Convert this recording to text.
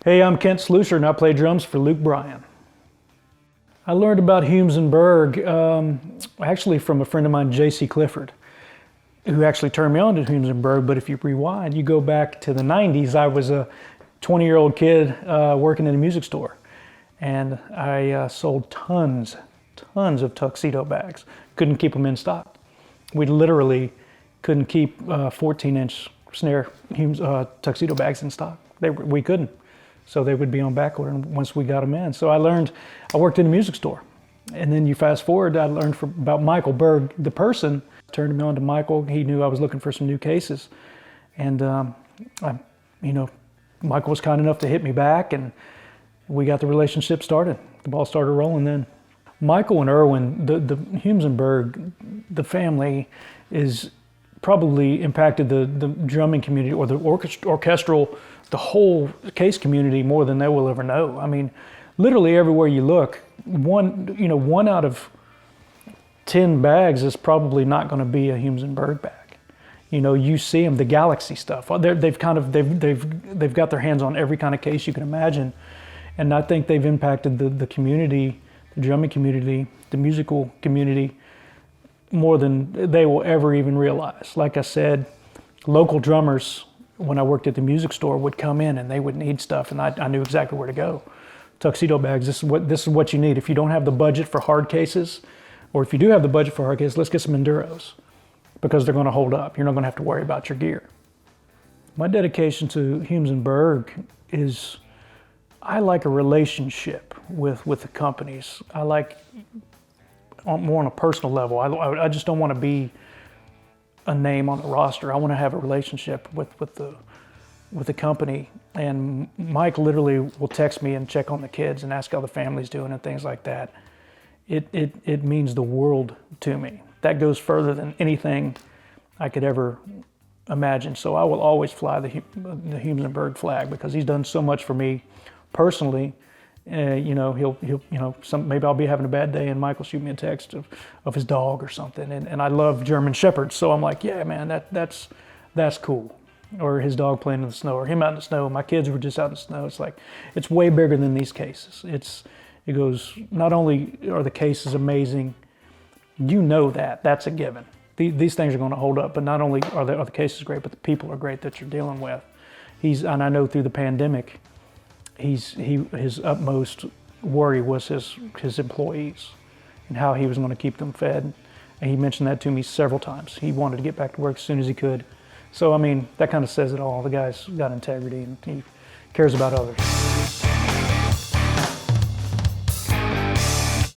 Hey, I'm Kent Slucher and I play drums for Luke Bryan. I learned about Mfg Berg actually from a friend of mine, J.C. Clifford, who actually turned me on to Mfg Berg. But if you rewind, you go back to the 90s, I was a 20-year-old kid working in a music store. And I sold tons of tuxedo bags. Couldn't keep them in stock. We literally couldn't keep 14-inch snare tuxedo bags in stock. We couldn't. So they would be on back order once we got them in. So I worked in a music store. And then you fast forward, I learned about Michael Berg, the person, turned me on to Michael. He knew I was looking for some new cases. And Michael was kind enough to hit me back, and we got the relationship started. The ball started rolling then. Michael and Erwin, the Mfg Berg, the family is probably impacted the drumming community or the orchestral, the whole case community more than they will ever know. I mean, literally everywhere you look, one out of 10 bags is probably not going to be a Mfg Berg bag. You see them, the Galaxy stuff. They've got their hands on every kind of case you can imagine, and I think they've impacted the community, the drumming community, the musical community, more than they will ever even realize. Like I said, local drummers, when I worked at the music store, would come in and they would need stuff, and I knew exactly where to go. Tuxedo bags, this is what you need. If you don't have the budget for hard cases, or if you do have the budget for hard cases, let's get some Enduros, because they're going to hold up. You're not going to have to worry about your gear. My dedication to Mfg Berg is, I like a relationship with the companies. I like more on a personal level. I just don't want to be a name on the roster. I want to have a relationship with the company. And Mike literally will text me and check on the kids and ask how the family's doing and things like that. It means the world to me. That goes further than anything I could ever imagine. So I will always fly the Mfg Berg flag, because he's done so much for me personally. Maybe I'll be having a bad day and Michael shoot me a text of his dog or something, and I love German Shepherds, so I'm like, yeah, man, that's cool. Or his dog playing in the snow, or him out in the snow. My kids were just out in the snow. It's like, it's way bigger than these cases. It goes, not only are the cases amazing, that's a given. These things are going to hold up, but not only are the cases great, but the people are great that you're dealing with. And I know through the pandemic, his utmost worry was his employees and how he was going to keep them fed. And he mentioned that to me several times. He wanted to get back to work as soon as he could. So, I mean, that kind of says it all. The guy's got integrity and he cares about others.